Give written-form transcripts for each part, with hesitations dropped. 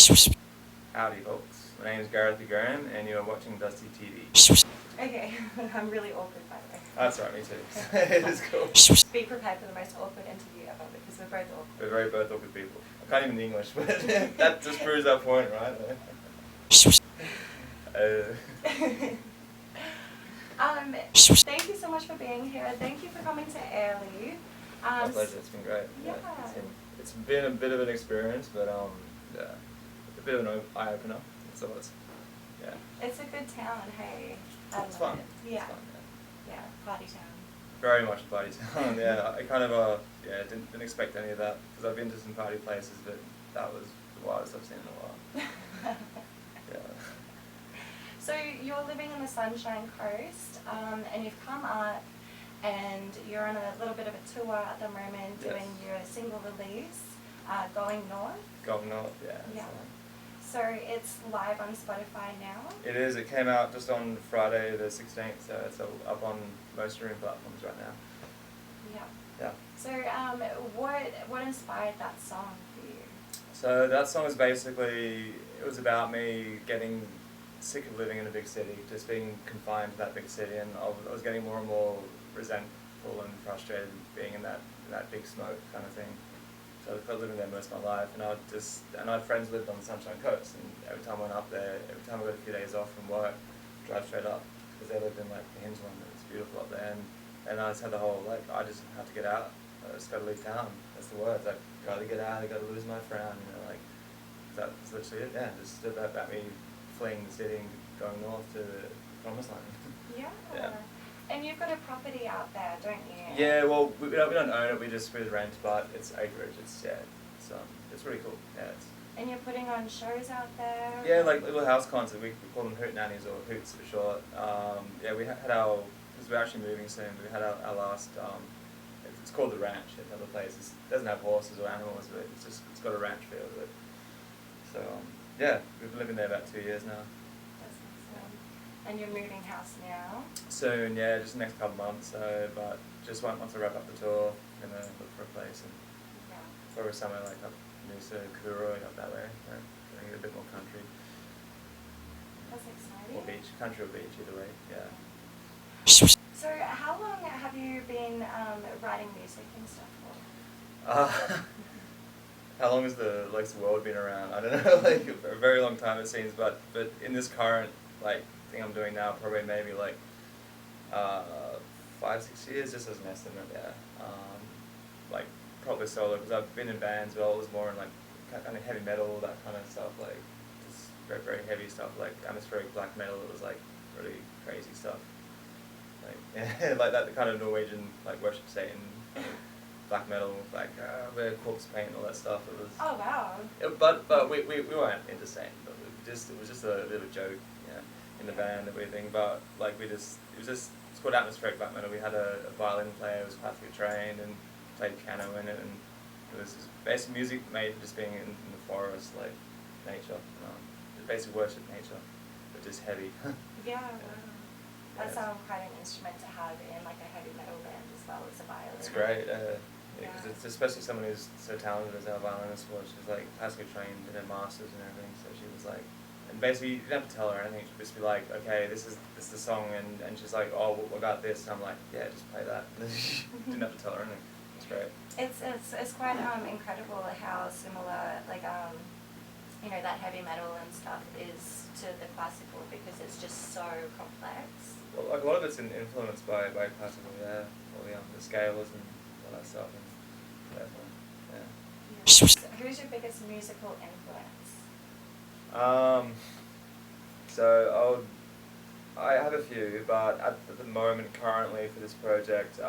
Howdy folks, my name is Gareth B Graham and you are watching Dusty TV. Okay, I'm really awkward by the way. That's right, me too. It is cool. Be prepared for the most awkward interview ever because we're both awkward. We're both awkward people. I can't even English, but that just proves our point, right? Thank you so much for being here. Thank you for coming to Airlie. My pleasure, it's been great. Yeah. It's been a bit of an experience, but yeah, a bit of an eye-opener, so yeah. It's a good town, hey. It's fun. Yeah. It's fun, Yeah, party town. Very much a party town, yeah. I kind of, didn't expect any of that, because I've been to some party places, but that was the wildest I've seen in a while. Yeah. So you're living on the Sunshine Coast, and you've come up, and you're on a little bit of a tour at the moment, doing your single release, Going North. Going North, yeah. Yeah. So it's live on Spotify now? It is. It came out just on Friday the 16th, so it's up on most streaming platforms right now. Yeah. Yeah. So what inspired that song for you? So that song is basically, it was about me getting sick of living in a big city, just being confined to that big city, and I was getting more and more resentful and frustrated being in that big smoke kind of thing. So I was living there most of my life, and I had friends who lived on the Sunshine Coast, and every time I went up there, every time I got a few days off from work, I'd drive straight up, because they lived in like the hinterland, and it's beautiful up there, and I just had the whole, like, I just have to get out, I just gotta leave town, that's the words, I gotta get out, I gotta lose my frown, like, that's literally it, yeah, just about me fleeing the city and going north to the promised land. Yeah. Yeah. And you've got a property out there, don't you? Yeah, well, we don't own it, we rent, but it's acreage, it's really cool, yeah. And you're putting on shows out there? Yeah, like little house concerts, we call them hoot nannies, or hoots for short. Yeah, we had our, because we're actually moving soon, we had our last, it's called The Ranch at another place. It doesn't have horses or animals, but it's got a ranch feel to it. So, yeah, we've been living there about 2 years now. That's awesome. And you're moving house now? Soon, yeah, just the next couple months, but just once I wrap up the tour, I'm going to look for a place, and probably somewhere like up Noosa, Kuru, up that way, getting a bit more country. That's exciting. Or beach, country or beach, either way, yeah. So how long have you been writing music and stuff for? How long has the world been around? I don't know, like a very long time it seems, but in this current thing I'm doing now, probably maybe 5-6 years, just as an estimate, yeah. Probably solo, because I've been in bands, but I was more in kind of heavy metal, that kind of stuff, just very, very heavy stuff, like atmospheric black metal. It was really crazy stuff, like that kind of Norwegian worship Satan kind of black metal, where corpse paint and all that stuff. It was. Oh wow. But we weren't into Satan, but it was just a bit of a joke, in the band and everything. But it's called atmospheric black metal. We had a violin player who was classically trained and played piano in it, and it was just basic music made for just being in the forest, nature. Basically worship nature, but just heavy. Yeah, wow. That sounds quite an instrument to have in a heavy metal band as well as a violin. It's great, because it's especially someone who's so talented as our violinist was. She's classically trained in her masters and everything, so she was and basically you didn't have to tell her anything. She'd just be like, okay, this is the song, and she's like, oh, what about this? And I'm like, yeah, just play that. Didn't have to tell her anything. It's great. It's quite incredible how similar that heavy metal and stuff is to the classical, because it's just so complex. Well, a lot of it's influenced by classical, yeah, all the scales and all that stuff, and yeah. So who's your biggest musical influence? So I have a few, but at the moment, currently for this project,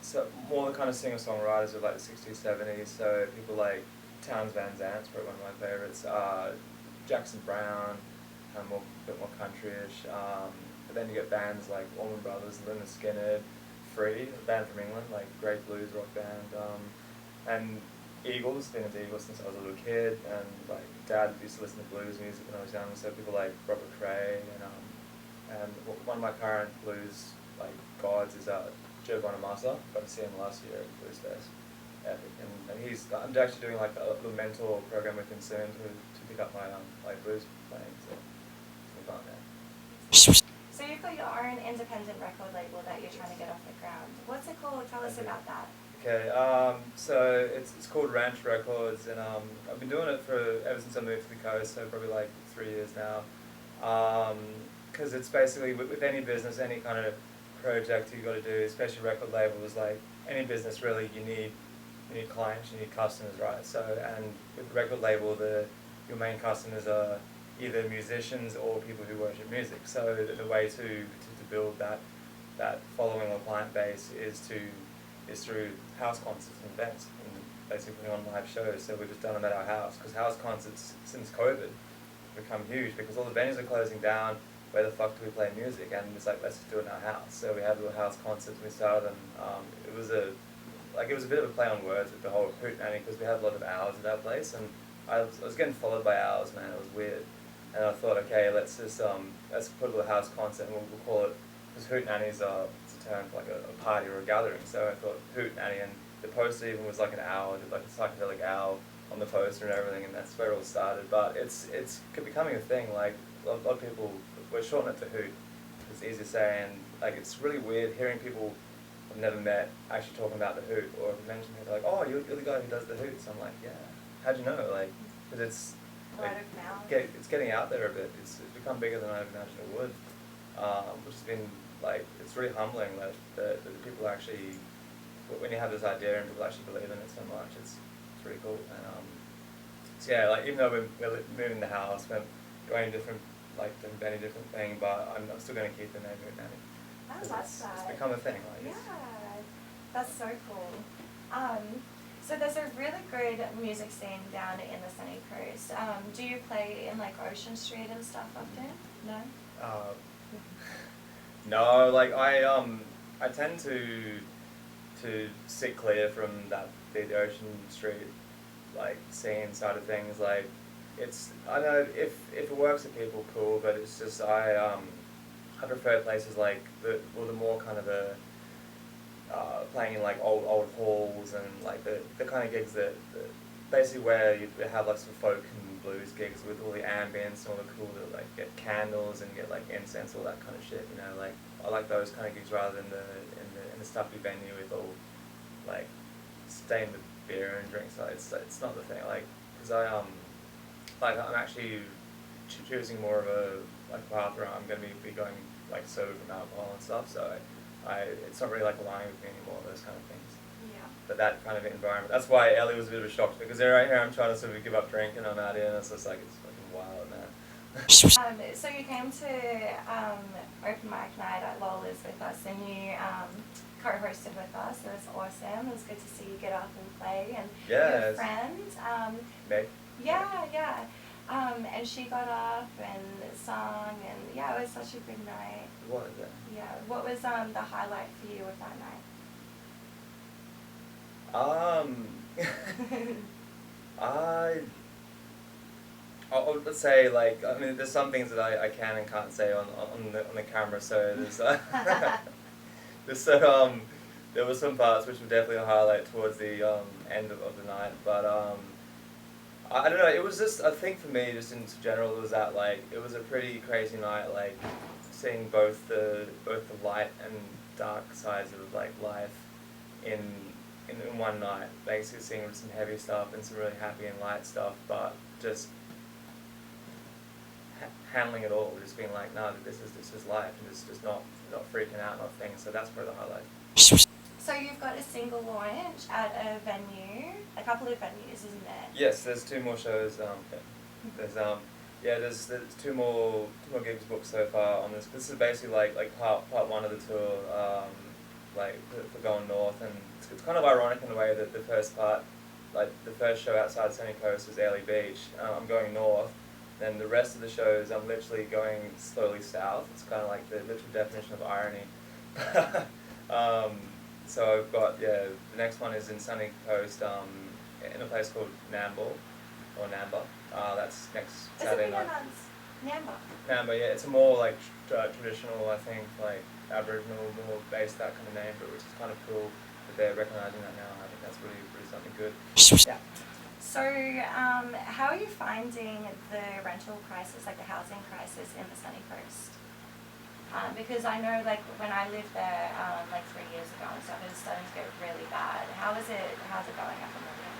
so more the kind of singer-songwriters of the 60s, 70s, so people like Townes Van Zant's probably one of my favorites, Jackson Browne, kind of a bit more country-ish, but then you get bands like Allman Brothers, Lynyrd Skynyrd, Free, a band from England, great blues rock band, and Eagles, been into Eagles since I was a little kid, and Dad used to listen to blues music when I was young, so people like Robert Cray, and one of my current blues gods is Joe Bonamassa. Got to see him last year at Blues Fest. epic. And I'm actually doing like a little mentor program with him soon to pick up my like blues playing. So it's fun, man. So you've got your own independent record label that you're trying to get off the ground. What's it called? Tell us about that. Okay, so it's called Ranch Records, and I've been doing it ever since I moved to the coast, so probably like 3 years now. Because it's basically with any business, any kind of project you got to do, especially record labels, like any business really, you need clients, you need customers, right? So, and with the record label, your main customers are either musicians or people who worship music. So the way to build that following or client base is through house concerts and events, and basically putting on live shows. So we've just done them at our house, because house concerts since COVID have become huge, because all the venues are closing down. Where the fuck do we play music? And it's like, let's just do it in our house. So we had little house concerts, and we started them. It was a bit of a play on words with the whole hoot nanny, because we had a lot of hours at our place, and I was getting followed by hours, man. It was weird. And I thought, okay, let's put a little house concert, and we'll call it, because hoot nannies it's a term for like a party or a gathering. So I thought hoot nanny, and the poster even was like an owl, like a psychedelic owl on the poster and everything, and that's where it all started. But it's becoming a thing. Like a lot of people, we're shortening it to hoot. It's easy to say, and like it's really weird hearing people I've never met actually talking about the hoot, or mentioning it, they're like, oh, you're the guy who does the hoots. I'm like, yeah. How'd you know? Like, because it's like, it's getting out there a bit. It's become bigger than I imagined it would, which has been like, it's really humbling that the people actually, when you have this idea and people actually believe in it so much, it's really cool. And so yeah, like even though we're moving the house, we're going different thing, but I'm still going to keep the name Hoot Nanny. I love that. It's become a thing. Like, yeah, that's so cool. So there's a really good music scene down in the Sunny Coast. Do you play in like Ocean Street and stuff often? No? No, like I tend to sit clear from the Ocean Street like scene side of things. Like I know if it works for people, cool, but it's just I prefer places like the more kind of playing in like old halls, and like the kind of gigs that basically where you have like some folk and blues gigs with all the ambience and all the cool, like get candles and get like incense, all that kind of shit. You know, like I like those kind of gigs rather than in the stuffy venue with all like staying with beer and drinks. So it's not the thing. Like because I'm actually choosing more of a path where I'm going to be going like sober from alcohol and stuff. So it's not really like aligning with me anymore, those kind of things. Yeah. But that kind of environment. That's why Ellie was a bit of a shock to me, because right here I'm trying to sort of give up drinking, I'm out here, and it's just like, it's fucking wild, man. So you came to open mic night at Lola's with us, and you co-hosted with us. It was awesome. It was good to see you get up and play, and your friend. Meg? Yeah. And she got up and sung, and yeah, it was such a good night. What is it? Yeah. What was the highlight for you of that night? I would say, like, I mean, there's some things that I can and can't say on the camera. So there were some parts which were definitely a highlight towards the end of the night, but I don't know. It was just, I think for me, just in general, it was that like it was a pretty crazy night, like seeing both the light and dark sides of like life in one night. Basically, seeing some heavy stuff and some really happy and light stuff, but just handling it all, just being like, no, this is life, and just not freaking out, not things. So that's probably the highlight. So you've got a single launch at a venue, a couple of venues, isn't there? Yes, there's 2 more shows. There's two more gigs booked so far on this. This is basically like part 1 of the tour, like for going north, and it's kind of ironic in the way that the first part, like the first show outside Sunny Coast was Airlie Beach. I'm going north, then the rest of the shows I'm literally going slowly south. It's kind of like the literal definition of irony. So I've got, the next one is in Sunny Coast, in a place called Nambour, or Namba. That's next Saturday night. Namba? Namba, yeah. It's a more like traditional, I think, like Aboriginal, more based, that kind of name, but which is kind of cool. they're recognising that now. I think that's really something good. Yeah. So, how are you finding the rental crisis, like the housing crisis in the Sunny Coast? Because I know, like, when I lived there, like 3 years ago and stuff, it was starting to get really bad. How's it going at the moment?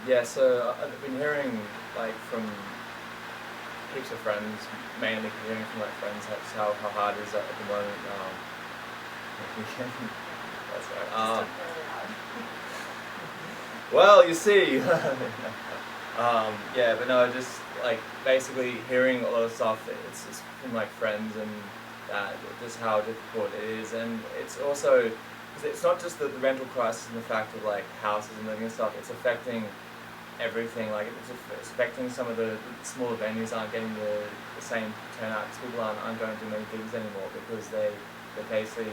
Yeah, so I've been hearing, like, from heaps of friends, mainly hearing from, like, friends how hard it is at the moment. That's right. Just talk really loud. Well, you see. Yeah, but no, just like basically hearing a lot of stuff. It's from like friends and just how difficult it is, and it's also it's not just the rental crisis and the fact of like houses and living and stuff. It's affecting everything. Like it's affecting some of the smaller venues aren't getting the same turnout because people aren't going to many gigs anymore because they're basically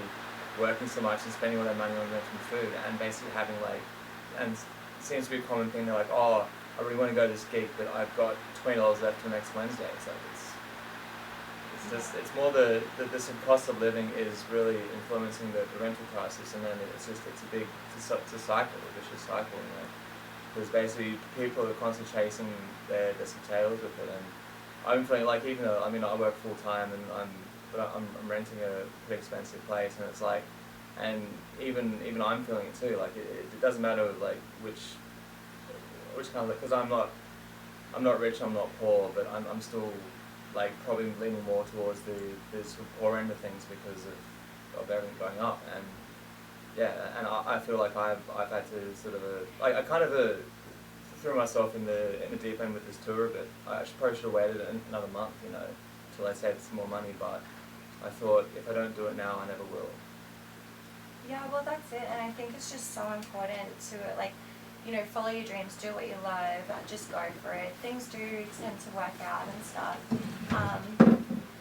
working so much and spending all their money on renting food and basically having like and it seems to be a common thing. They're like, oh, I really want to go to this gig, but I've got $20 left till next Wednesday. So it's more the cost of living is really influencing the rental crisis, and then it's a cycle, a vicious cycle, you know. Because basically people are constantly chasing their tails with it, and I'm feeling like even though I work full time and I'm renting a pretty expensive place, and it's like, and even I'm feeling it too. Like it doesn't matter like which kind of, because I'm not rich, I'm not poor, but I'm still like probably leaning more towards the sort of poor end of things because of everything going up, and yeah, and I feel like I've had to sort of I kind of threw myself in the deep end with this tour a bit. I probably should have waited another month, you know, till I saved some more money, but I thought if I don't do it now, I never will. Yeah, well, that's it, and I think it's just so important to, like, you know, follow your dreams, do what you love, just go for it. Things do tend to work out and stuff.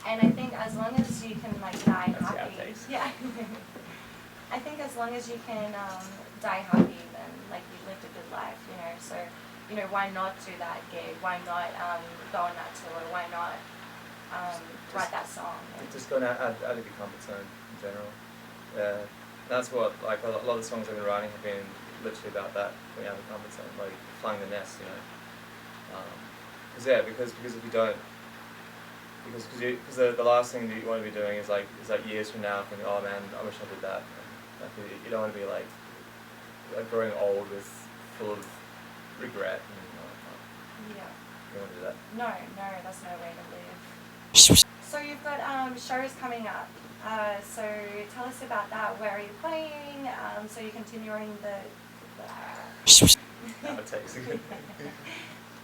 And I think as long as you can, like, die That's happy. Yeah. I think as long as you can die happy, then, like, you've lived a good life, you know. So, you know, why not do that gig? Why not go on that tour? Why not write that song? Just going out of your comfort zone in general. Yeah. That's what, like, a lot of the songs I've been writing have been literally about that, going out of the comfort zone, like flying the nest, you know. Because if you don't, because the last thing that you want to be doing is like years from now thinking, oh man, I wish I did that. Like, you don't want to be like growing old full of regret. And, yeah. You don't want to do that. No, that's no way to live. So you've got shows coming up. So tell us about that. Where are you playing? So you're continuing the. No, it takes a good.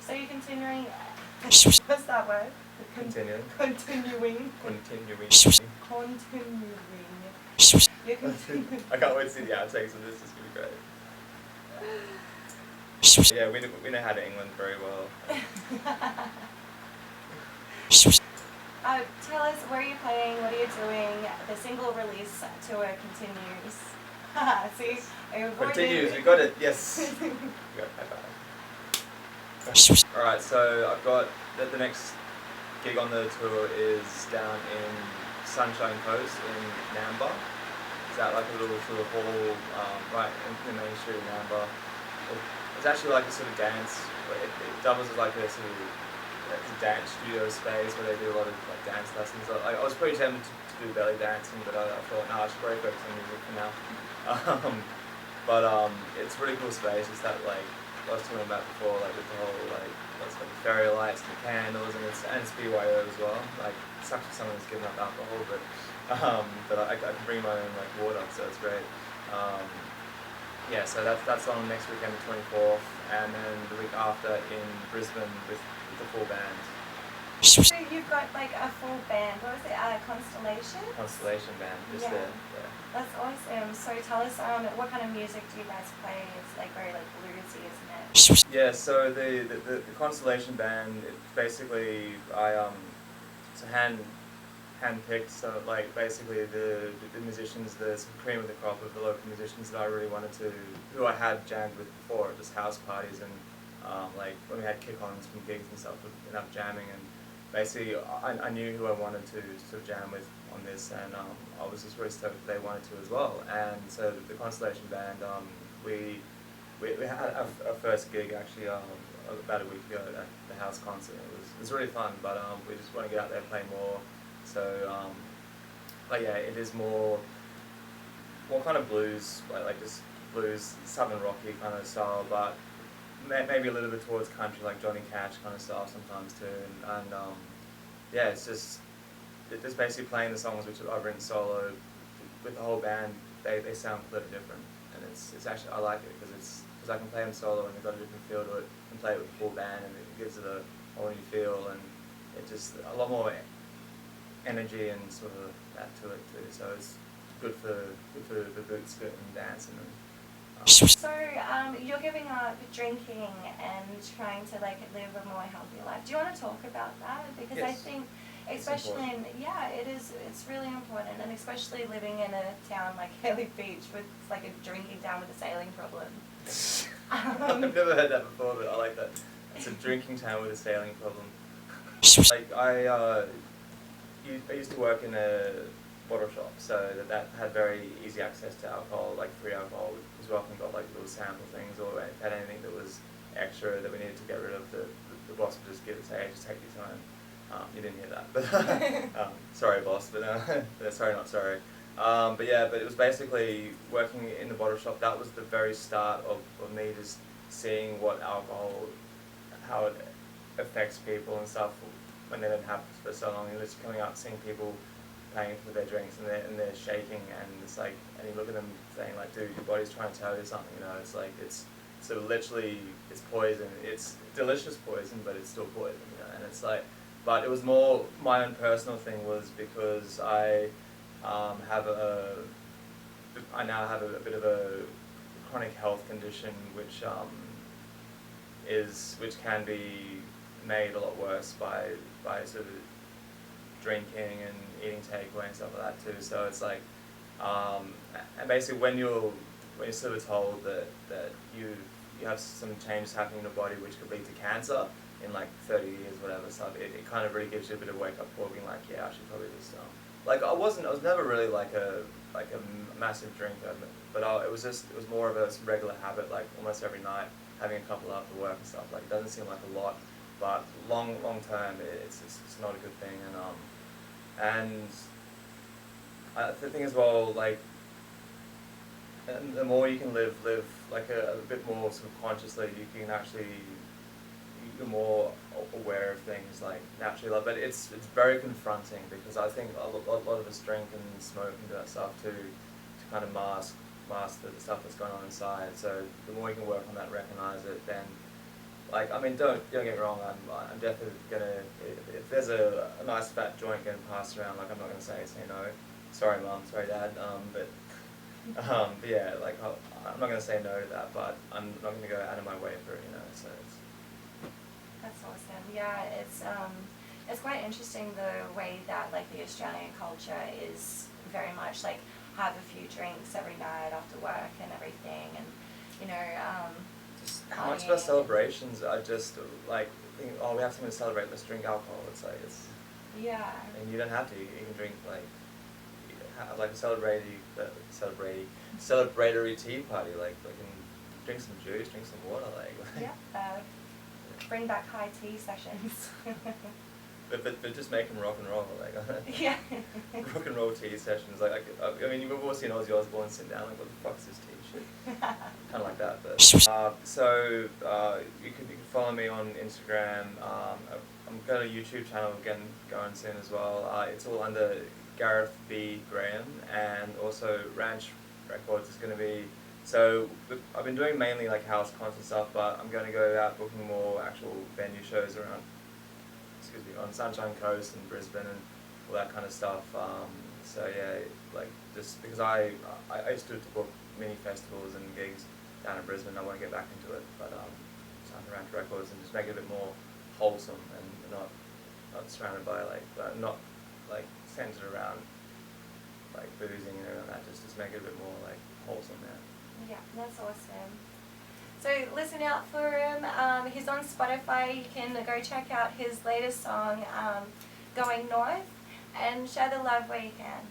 So you're continuing. What's that word? Continuing. Continuing. You're continuing. I can't wait to see the outtakes of this. It's gonna be great. Yeah, we know how to England very well. Tell us, where are you playing? What are you doing? The single release tour continues. See, I avoided. Continues. We got it. Yes. We got it. All right. So I've got the next gig on the tour is down in Sunshine Coast in Nambour. It's at like a little sort of hall right in the main street of Nambour. It's actually like a sort of dance. It doubles as like a sort of dance studio space where they do a lot of like dance lessons. I was pretty tempted to do belly dancing, but I thought, no, I should probably focus on music for now. But it's a really cool space. It's that like I was talking about before, like with the whole like lots of like fairy lights and the candles, and it's BYO as well. Like it sucks if someone's given up alcohol, but I can bring my own like water, so it's great. Yeah, so that's on next weekend, the 24th, and then the week after in Brisbane with the full band. So you've got like a full band. What was it? Constellation? Constellation band, just Yeah. there. Yeah. That's awesome. So tell us, what kind of music do you guys play? It's like very like bluesy, isn't it? Yeah. So the Constellation band, basically it's a hand-picked. So like basically the musicians, the cream of the crop of the local musicians that I really wanted to, who I had jammed with before at just house parties and like when we had kick-ons from gigs and stuff, enough jamming, and basically I knew who I wanted to sort of jam with on this, and I was just really stoked that they wanted to as well. And so the Constellation Band, we had our first gig actually about a week ago at the house concert. It was really fun, but we just want to get out there and play more. So, but yeah, it is more kind of blues, like just blues, southern rocky kind of style, but maybe a little bit towards country, like Johnny Cash kind of style sometimes too. And yeah, it's just basically playing the songs which I've written solo with the whole band. They sound completely different, and it's actually, I like it because I can play them solo and they've got a different feel to it, and play it with the full band, and it gives it a whole new feel, and it just a lot more energy and sort of that to it too. So it's good for the boots, good and dancing. So you're giving up drinking and trying to like live a more healthy life. Do you want to talk about that? Because yes. I think, especially it's really important, and especially living in a town like Haley Beach with like a drinking town with a sailing problem. I've never heard that before, but I like that. It's a drinking town with a sailing problem. Like I used to work in a bottle shop, so that had very easy access to alcohol, like free alcohol. We often got like little sample things, or if had anything that was extra that we needed to get rid of, the boss would just give it, say, hey, just take your time. You didn't hear that, but sorry, boss, but sorry, not sorry. But yeah, but it was basically working in the bottle shop. That was the very start of me just seeing what alcohol, how it affects people and stuff when they don't have it for so long. And just coming out and seeing people paying for their drinks and they're shaking, and it's like, and you look at them saying like, dude, your body's trying to tell you something, you know. It's like, it's so literally, it's poison. It's delicious poison, but it's still poison, you know. And it's like, but it was more my own personal thing, was because I now have a bit of a chronic health condition, which can be made a lot worse by sort of drinking and eating takeaway and stuff like that too. So it's like, and basically when you're sort of told that you have some changes happening in your body which could lead to cancer in like 30 years, whatever stuff, it kind of really gives you a bit of wake up call, being like, yeah, I should probably just like I was never really like a massive drinker, but it was more of a regular habit, like almost every night having a couple after work and stuff. Like, it doesn't seem like a lot, but long term it's not a good thing. And the thing as well, like, and the more you can live like a bit more sort of consciously, you can actually, you're more aware of things like naturally. Like, but it's very confronting, because I think a lot of us drink and smoke and do that stuff to kind of mask the stuff that's going on inside. So the more you can work on that, recognize it, then, like, I mean, don't get me wrong, I'm definitely gonna, if there's a nice fat joint getting passed around, like, I'm not gonna say no. Sorry mum, sorry dad, but yeah, like, I'm not gonna say no to that, but I'm not gonna go out of my way for it, you know. So That's awesome. Yeah, it's quite interesting the way that like the Australian culture is very much like have a few drinks every night after work and everything, and you know, just how much of our celebrations are just like, oh, we have something to celebrate, let's drink alcohol. It's like, yeah. And you don't have to. You can drink like a celebratory tea party. Like drink some juice, drink some water. Like yeah. Bring back high tea sessions. but just make them rock and roll, like yeah. rock and roll tea sessions. Like I mean, you've all seen Ozzy Osbourne sit down, like, what the fuck is this tea shit? Kind of like that. But so you can follow me on Instagram. I'm got a YouTube channel again going soon as well. It's all under Gareth B Graham, and also Ranch Records is going to be. So I've been doing mainly like house concert stuff, but I'm going to go out booking more actual venue shows around, on Sunshine Coast and Brisbane and all that kind of stuff. So yeah, like, just because I used to book mini festivals and gigs down in Brisbane, I want to get back into it, but sign to Ranch Records and just make it a bit more wholesome and not surrounded by not like centered around like boozing and everything like that. Just make it a bit more like wholesome now. Yeah, that's awesome. So listen out for him. He's on Spotify. You can go check out his latest song, Going North, and share the love where you can.